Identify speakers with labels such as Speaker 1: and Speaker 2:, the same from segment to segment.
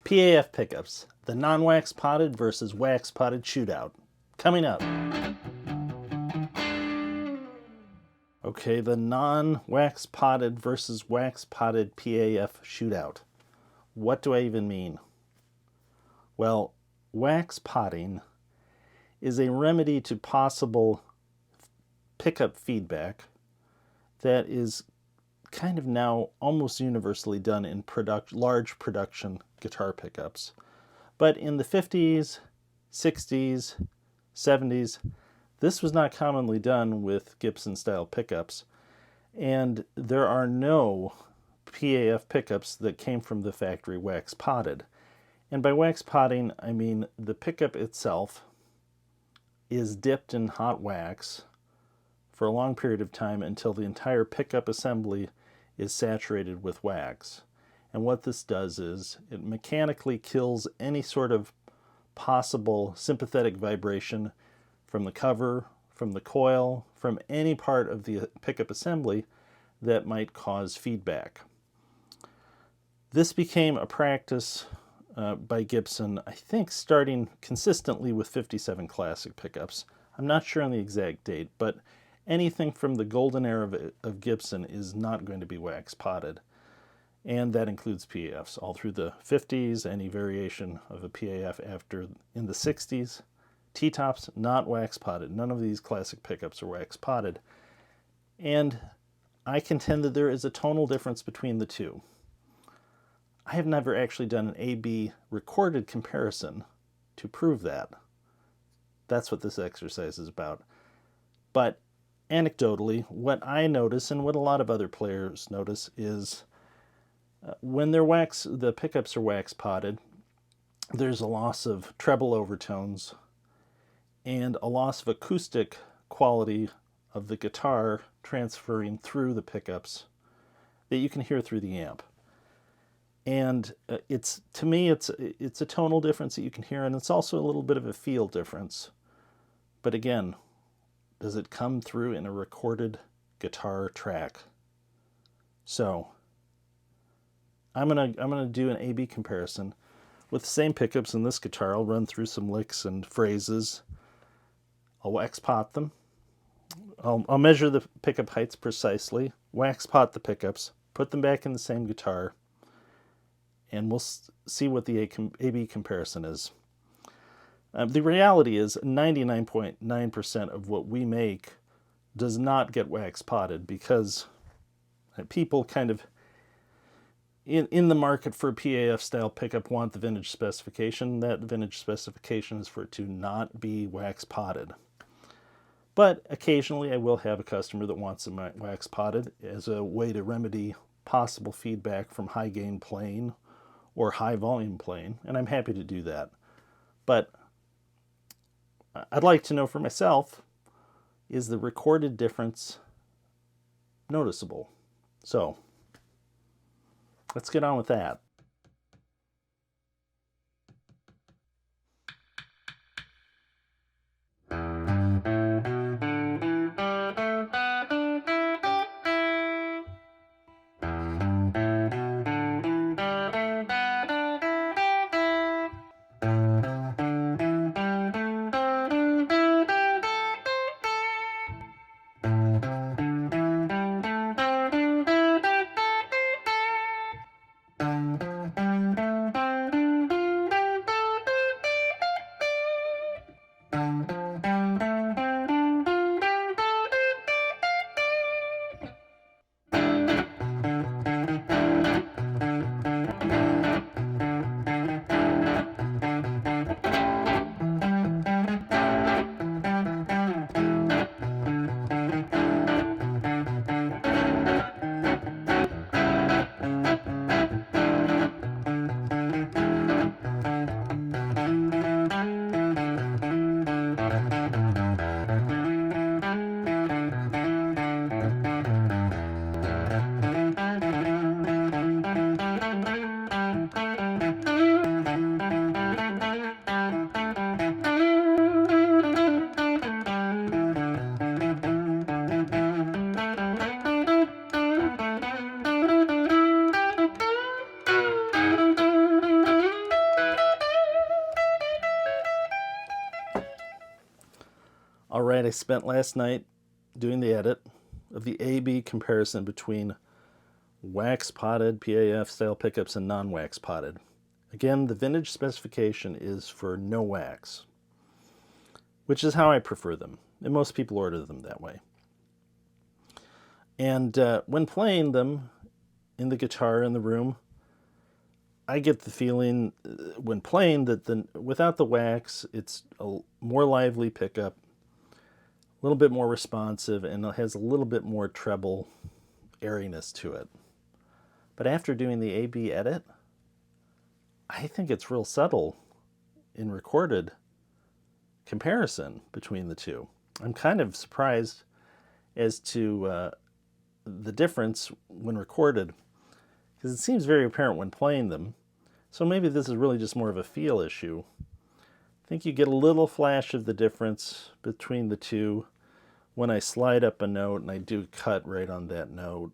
Speaker 1: PAF pickups, the non-wax potted versus wax potted shootout. Coming up. Okay, the non-wax potted versus wax potted PAF shootout. What do I even mean? Well, wax potting is a remedy to possible pickup feedback that is kind of now almost universally done in large production guitar pickups. But in the 50s, 60s, 70s, this was not commonly done with Gibson-style pickups. And there are no PAF pickups that came from the factory wax potted. And by wax potting, I mean the pickup itself is dipped in hot wax for a long period of time until the entire pickup assembly is saturated with wax. And what this does is it mechanically kills any sort of possible sympathetic vibration from the cover, from the coil, from any part of the pickup assembly that might cause feedback. This became a practice by Gibson, I think starting consistently with 57 Classic pickups. I'm not sure on the exact date, but anything from the golden era of Gibson is not going to be wax potted. And that includes PAFs all through the 50s, any variation of a PAF after in the 60s. T-tops, not wax potted. None of these classic pickups are wax potted. And I contend that there is a tonal difference between the two. I have never actually done an A-B recorded comparison to prove that. That's what this exercise is about. But anecdotally, what I notice and what a lot of other players notice is when the pickups are wax potted, there's a loss of treble overtones and a loss of acoustic quality of the guitar transferring through the pickups that you can hear through the amp. And to me, it's a tonal difference that you can hear, and it's also a little bit of a feel difference. But again, does it come through in a recorded guitar track? So I'm gonna do an A-B comparison with the same pickups in this guitar. I'll run through some licks and phrases. I'll wax pot them. I'll measure the pickup heights precisely, wax pot the pickups, put them back in the same guitar, and we'll see what the A-B comparison is. The reality is 99.9% of what we make does not get wax potted because people kind of in the market for a PAF style pickup want the vintage specification. That vintage specification is for it to not be wax potted. But occasionally I will have a customer that wants them wax potted as a way to remedy possible feedback from high gain playing or high volume playing, and I'm happy to do that. But I'd like to know for myself, is the recorded difference noticeable? So let's get on with that. All right, I spent last night doing the edit of the A-B comparison between wax potted PAF style pickups and non-wax potted. Again, the vintage specification is for no wax, which is how I prefer them, and most people order them that way. And when playing them in the guitar in the room, I get the feeling when playing that without the wax, it's a more lively pickup, a little bit more responsive, and it has a little bit more treble airiness to it. But after doing the A-B edit, I think it's real subtle in recorded comparison between the two. I'm kind of surprised as to the difference when recorded, because it seems very apparent when playing them. So maybe this is really just more of a feel issue. I think you get a little flash of the difference between the two when I slide up a note and I do cut right on that note.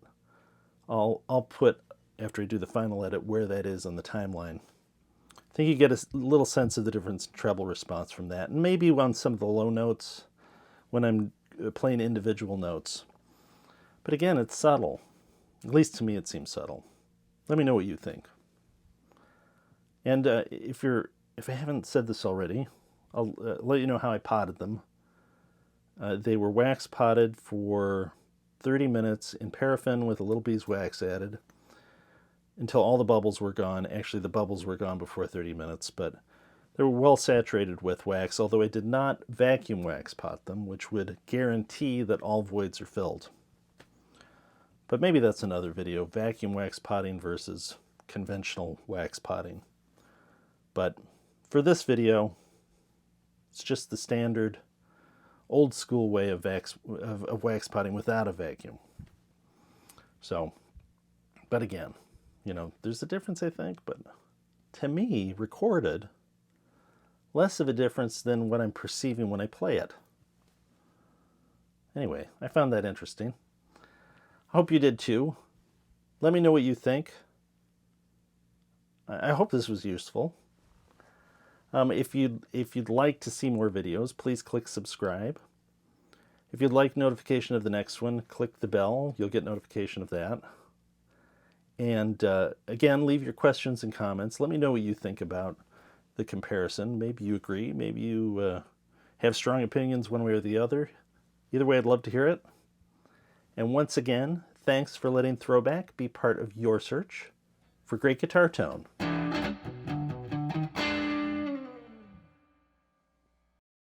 Speaker 1: I'll put, after I do the final edit, where that is on the timeline. I think you get a little sense of the difference in treble response from that. And maybe on some of the low notes when I'm playing individual notes. But again, it's subtle. At least to me it seems subtle. Let me know what you think. And if I haven't said this already, I'll let you know how I potted them. They were wax potted for 30 minutes in paraffin with a little beeswax added until all the bubbles were gone. Actually, the bubbles were gone before 30 minutes, but they were well saturated with wax, although I did not vacuum wax pot them, which would guarantee that all voids are filled. But maybe that's another video, vacuum wax potting versus conventional wax potting. But for this video, it's just the standard old school way of wax potting without a vacuum. So, but again, there's a difference, I think, but to me, recorded, less of a difference than what I'm perceiving when I play it. Anyway, I found that interesting. I hope you did too. Let me know what you think. I hope this was useful. If you'd like to see more videos, please click subscribe. If you'd like notification of the next one, click the bell. You'll get notification of that. And again, leave your questions and comments. Let me know what you think about the comparison. Maybe you agree. Maybe you have strong opinions one way or the other. Either way, I'd love to hear it. And once again, thanks for letting Throwback be part of your search for great guitar tone.